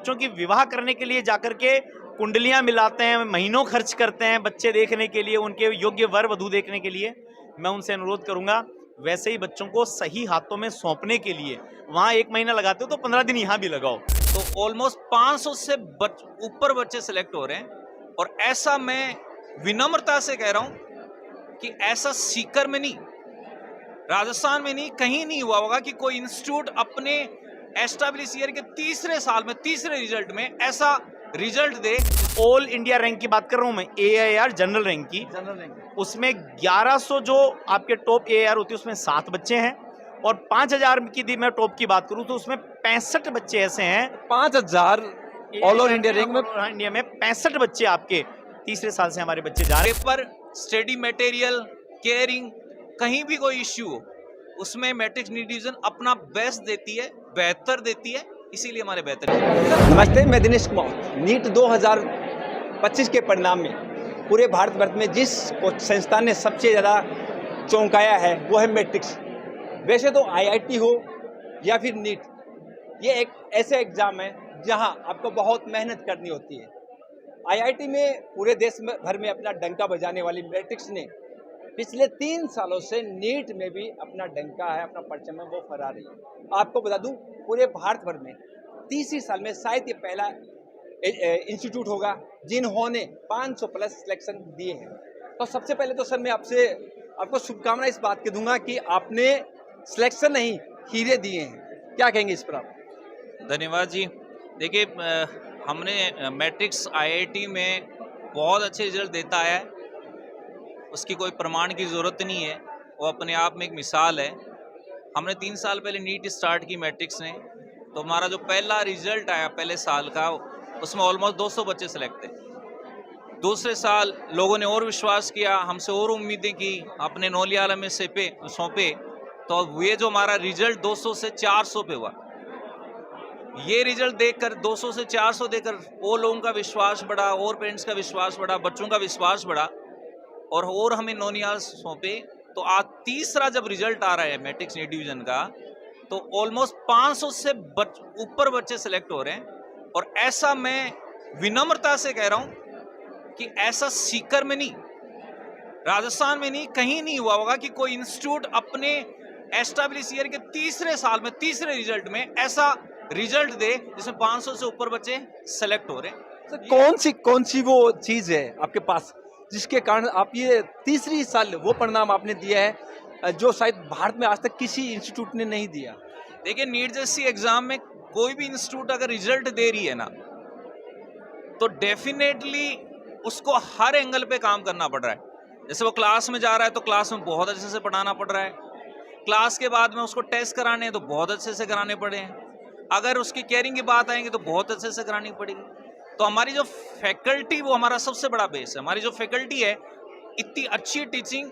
बच्चों की विवाह करने के लिए जाकर के कुंडलियां मिलाते हैं, महीनों खर्च करते हैं बच्चे देखने के लिए, उनके योग्य वर वधू देखने के लिए। मैं उनसे अनुरोध करूंगा वैसे ही बच्चों को सही हाथों में सौंपने के लिए वहां 1 महीना लगाते हो तो 15 दिन यहाँ भी लगाओ। तो ऑलमोस्ट 500 से ऊपर बच्चे सिलेक्ट हो रहे हैं, और ऐसा मैं विनम्रता से कह रहा हूं कि ऐसा सीकर में नहीं, राजस्थान में नहीं, कहीं नहीं हुआ होगा कि कोई इंस्टीट्यूट अपने एस्टैब्लिश ईयर के तीसरे साल में, तीसरे रिजल्ट में ऐसा रिजल्ट दे। ऑल इंडिया रैंक की बात कर रहा हूं मैं, AIR जनरल रैंक की। उसमें 1100 जो आपके टॉप AIR होती है उसमें 7 बच्चे हैं, और 5000 की मैं टॉप की बात करूं तो उसमें 65 बच्चे ऐसे हैं। 5000 ऑल ओवर इंडिया रैंक में, इंडिया में 65 बच्चे आपके तीसरे साल से हमारे बच्चे जा रहे हैं। पेपर, स्टडी मटेरियल, केयरिंग, कहीं भी कोई इश्यू हो उसमें मैट्रिक्स नीट डिवीजन अपना बेस्ट देती है, बेहतर देती है, इसीलिए हमारे बेहतर। नमस्ते, मैं दिनेश कुमार। नीट 2025 के परिणाम में पूरे भारतवर्ष में जिस संस्थान ने सबसे ज़्यादा चौंकाया है वो है मैट्रिक्स। वैसे तो IIT हो या फिर नीट, ये एक ऐसे एग्ज़ाम है जहां आपको बहुत मेहनत करनी होती है। IIT में पूरे देश भर में अपना डंका बजाने वाली मैट्रिक्स ने पिछले 3 सालों से नीट में भी अपना डंका है, अपना परचम है, वो फहरा रही है। आपको बता दूं, पूरे भारत भर में तीसरी साल में शायद ये पहला इंस्टीट्यूट होगा जिन्होंने 500 प्लस सिलेक्शन दिए हैं। तो सबसे पहले तो सर मैं आपको शुभकामनाएं इस बात की दूंगा कि आपने सिलेक्शन नहीं, हीरे दिए हैं। क्या कहेंगे इस पर आप? धन्यवाद जी। देखिए, हमने मैट्रिक्स IIT में बहुत अच्छे रिजल्ट देता है, उसकी कोई प्रमाण की ज़रूरत नहीं है, वो अपने आप में एक मिसाल है। हमने 3 साल पहले नीट स्टार्ट की मैट्रिक्स ने, तो हमारा जो पहला रिजल्ट आया पहले साल का, उसमें ऑलमोस्ट 200 बच्चे सेलेक्ट थे। दूसरे साल लोगों ने और विश्वास किया, हमसे और उम्मीदें की, अपने नौलियाला में सौंपे, तो ये जो हमारा रिजल्ट 200 से 400 पे हुआ। ये रिजल्ट देखकर 200 से 400 देकर वो लोगों का विश्वास बढ़ा, और पेरेंट्स का विश्वास बढ़ा, बच्चों का विश्वास बढ़ा, और हमें नौनियाल सौंपे। तो आज तीसरा जब रिजल्ट आ रहा है मैट्रिक्स नीट डिवीजन का, तो ऑलमोस्ट 500 से ऊपर बच्चे सेलेक्ट हो रहे हैं, और ऐसा मैं विनम्रता से कह रहा हूं कि ऐसा सीकर में नहीं, राजस्थान में नहीं, कहीं नहीं हुआ होगा कि कोई इंस्टीट्यूट अपने एस्टैब्लिश ईयर के तीसरे साल में, तीसरे रिजल्ट में ऐसा रिजल्ट दे जिसमें 500 से ऊपर बच्चे सेलेक्ट हो रहे हैं। तो कौन सी वो चीज है आपके पास जिसके कारण आप ये तीसरी साल वो परिणाम आपने दिया है जो शायद भारत में आज तक किसी इंस्टीट्यूट ने नहीं दिया? देखिए, नीट जैसी एग्जाम में कोई भी इंस्टीट्यूट अगर रिजल्ट दे रही है ना, तो डेफिनेटली उसको हर एंगल पे काम करना पड़ रहा है। जैसे वो क्लास में जा रहा है तो क्लास में बहुत अच्छे से पढ़ाना पड़ रहा है, क्लास के बाद में उसको टेस्ट कराने हैं तो बहुत अच्छे से कराने पड़े हैं, अगर उसकी केयरिंग की बात आएंगे तो बहुत अच्छे से करानी पड़ेगी। तो हमारी जो फैकल्टी, वो हमारा सबसे बड़ा बेस है। हमारी जो फैकल्टी है, इतनी अच्छी टीचिंग,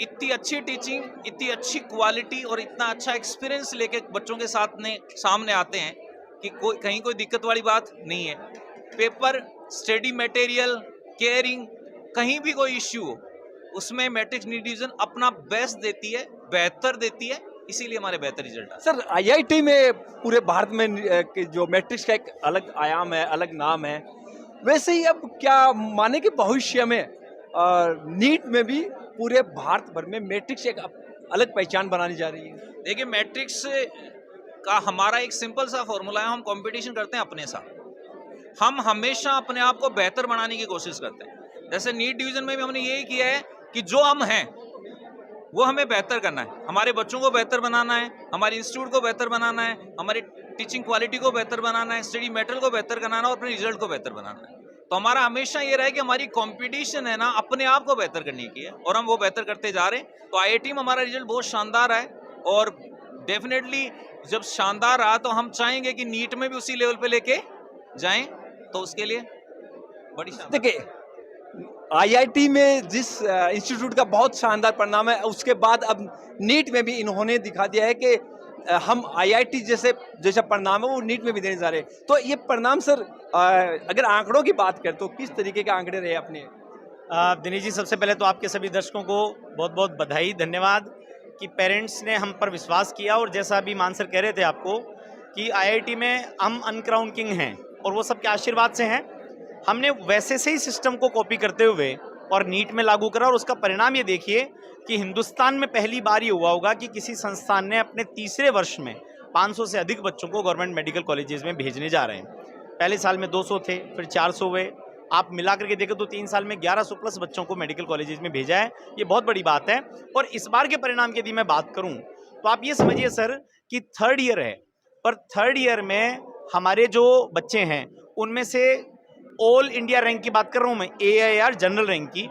इतनी अच्छी क्वालिटी और इतना अच्छा एक्सपीरियंस लेके बच्चों के सामने आते हैं कि कहीं कोई दिक्कत वाली बात नहीं है। पेपर, स्टडी मटेरियल, केयरिंग, कहीं भी कोई इश्यू हो उसमें मैट्रिक्स नीट डिवीजन अपना बेस्ट देती है, बेहतर देती है, इसीलिए हमारे बेहतर रिजल्ट आते हैं। सर, IIT में पूरे भारत में जो मैट्रिक्स का एक अलग आयाम है, अलग नाम है, वैसे ही अब क्या माने कि भविष्य में नीट में भी पूरे भारत भर में मैट्रिक्स एक अलग पहचान बनानी जा रही है? देखिए, मैट्रिक्स का हमारा एक सिंपल सा फॉर्मूला है, हम कंपटीशन करते हैं अपने साथ। हम हमेशा अपने आप को बेहतर बनाने की कोशिश करते हैं। जैसे नीट डिवीजन में भी हमने यही किया है कि जो हम हैं वो हमें बेहतर करना है, हमारे बच्चों को बेहतर बनाना है, हमारे इंस्टीट्यूट को बेहतर बनाना है, हमारी टीचिंग क्वालिटी को बेहतर बनाना है, स्टडी मटेरियल को बेहतर बनाना है, और अपने रिजल्ट को बेहतर बनाना है। तो हमारा हमेशा ये रहा कि हमारी कंपटीशन है ना, अपने आप को बेहतर करने की है, और हम वो बेहतर करते जा रहे हैं। तो IIT में हमारा रिजल्ट बहुत शानदार है, और डेफिनेटली जब शानदार रहा तो हम चाहेंगे कि नीट में भी उसी लेवल पे लेके जाएं, तो उसके लिए बड़ी शानदार। देखिए, IIT में जिस इंस्टीट्यूट का बहुत शानदार परिणाम है, उसके बाद अब नीट में भी इन्होंने दिखा दिया है कि हम IIT जैसा परिणाम है वो नीट में भी देने जा रहे हैं। तो ये परिणाम सर, अगर आंकड़ों की बात करें तो किस तरीके के आंकड़े रहे अपने? दिनेश जी, सबसे पहले तो आपके सभी दर्शकों को बहुत बहुत बधाई, धन्यवाद कि पेरेंट्स ने हम पर विश्वास किया। और जैसा अभी मान सर कह रहे थे आपको कि IIT में हम अनक्राउन किंग हैं, और वो सबके आशीर्वाद से हैं। हमने वैसे से ही सिस्टम को कॉपी करते हुए और नीट में लागू करा, और उसका परिणाम ये देखिए कि हिंदुस्तान में पहली बार ये हुआ होगा कि किसी संस्थान ने अपने तीसरे वर्ष में 500 से अधिक बच्चों को गवर्नमेंट मेडिकल कॉलेजेस में भेजने जा रहे हैं। पहले साल में 200 थे, फिर 400 हुए, आप मिला करके देखें तो 3 साल में 1100 प्लस बच्चों को मेडिकल कॉलेजेस में भेजा है। ये बहुत बड़ी बात है। और इस बार के परिणाम की यदि मैं बात करूं तो आप ये समझिए सर कि 3rd ईयर है, पर 3rd ईयर में हमारे जो बच्चे हैं उनमें से ऑल इंडिया रैंक की बात कर रहा हूं मैं, AIR जनरल रैंक की,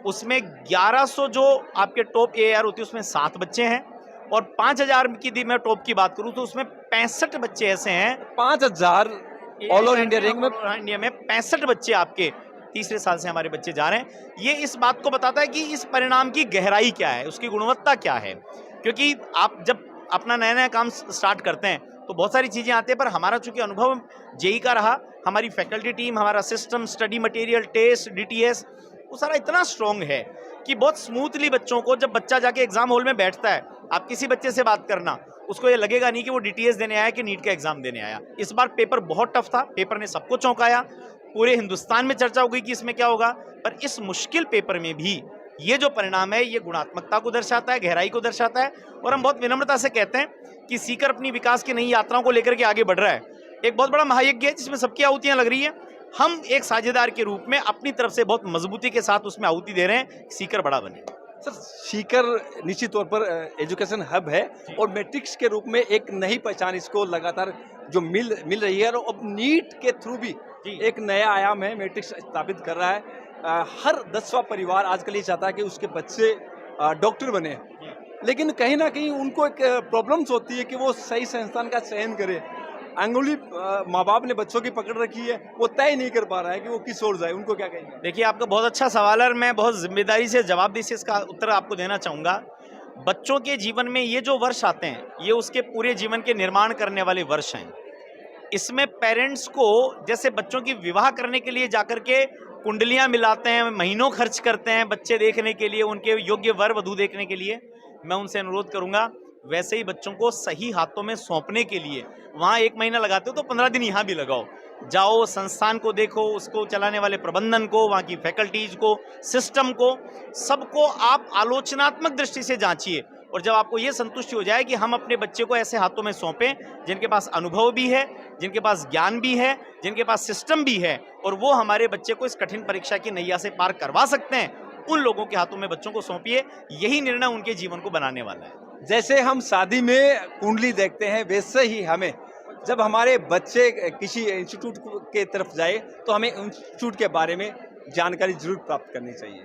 उसमें 1100 जो आपके टॉप AIR होती है उसमें 7 बच्चे हैं, और 5000 की यदि मैं टॉप की बात करूं तो उसमें 65 बच्चे ऐसे हैं। 5000 ऑल ओवर इंडिया रैंक में, इंडिया में 65 बच्चे आपके तीसरे साल से हमारे बच्चे जा रहे हैं। ये इस बात को बताता है कि इस परिणाम की गहराई क्या है, उसकी गुणवत्ता क्या है। क्योंकि आप जब अपना नया नया काम स्टार्ट करते हैं तो बहुत सारी चीज़ें आती हैं, पर हमारा चूंकि अनुभव जेई का रहा, हमारी फैकल्टी टीम, हमारा system, study material, test, DTS, वो सारा इतना स्ट्रॉन्ग है कि बहुत स्मूथली बच्चों को, जब बच्चा जाके एग्जाम हॉल में बैठता है, आप किसी बच्चे से बात करना, उसको ये लगेगा नहीं कि वो DTS देने आया कि नीट का एग्जाम देने आया। इस बार पेपर बहुत टफ था, पेपर ने सबको चौंकाया, पूरे हिंदुस्तान में चर्चा हो गई कि इसमें क्या होगा। पर इस मुश्किल पेपर में भी ये जो परिणाम है ये गुणात्मकता को दर्शाता है, गहराई को दर्शाता है। और हम बहुत विनम्रता से कहते हैं कि सीकर अपनी विकास की नई यात्राओं को लेकर के आगे बढ़ रहा है। एक बहुत बड़ा महायज्ञ है जिसमें सबकी आहुतियां लग रही हैं। हम एक साझेदार के रूप में अपनी तरफ से बहुत मजबूती के साथ उसमें आहुति दे रहे हैं, सीकर बड़ा बने। सर, सीकर निश्चित तौर पर एजुकेशन हब है और मैट्रिक्स के रूप में एक नई पहचान इसको लगातार जो मिल रही है, और अब नीट के थ्रू भी एक नया आयाम है, मैट्रिक्स स्थापित कर रहा है। हर 10वां परिवार आजकल ये चाहता है कि उसके बच्चे डॉक्टर बने, लेकिन कहीं ना कहीं उनको एक प्रॉब्लम्स होती है कि वो सही संस्थान का चयन करे। अंगुली माँ बाप ने बच्चों की पकड़ रखी है, वो तय नहीं कर पा रहा है कि वो किस ओर जाए, उनको क्या कहेंगे? देखिए, आपका बहुत अच्छा सवाल है और मैं बहुत जिम्मेदारी से जवाबदेही से इसका उत्तर आपको देना चाहूँगा। बच्चों के जीवन में ये जो वर्ष आते हैं, ये उसके पूरे जीवन के निर्माण करने वाले वर्ष हैं। इसमें पेरेंट्स को, जैसे बच्चों की विवाह करने के लिए जाकर के कुंडलियाँ मिलाते हैं, महीनों खर्च करते हैं बच्चे देखने के लिए, उनके योग्य वर वधू देखने के लिए, मैं उनसे अनुरोध करूँगा वैसे ही बच्चों को सही हाथों में सौंपने के लिए, वहाँ 1 महीना लगाते हो तो 15 दिन यहाँ भी लगाओ। जाओ, संस्थान को देखो, उसको चलाने वाले प्रबंधन को, वहाँ की फैकल्टीज को, सिस्टम को, सबको आप आलोचनात्मक दृष्टि से जांचिए। और जब आपको ये संतुष्टि हो जाए कि हम अपने बच्चे को ऐसे हाथों में सौंपें जिनके पास अनुभव भी है, जिनके पास ज्ञान भी है, जिनके पास सिस्टम भी है, और वो हमारे बच्चे को इस कठिन परीक्षा की नैया से पार करवा सकते हैं, उन लोगों के हाथों में बच्चों को सौंपिए। यही निर्णय उनके जीवन को बनाने वाला है। जैसे हम शादी में कुंडली देखते हैं, वैसे ही हमें जब हमारे बच्चे किसी इंस्टीट्यूट के तरफ जाए तो हमें इंस्टीट्यूट के बारे में जानकारी जरूर प्राप्त करनी चाहिए।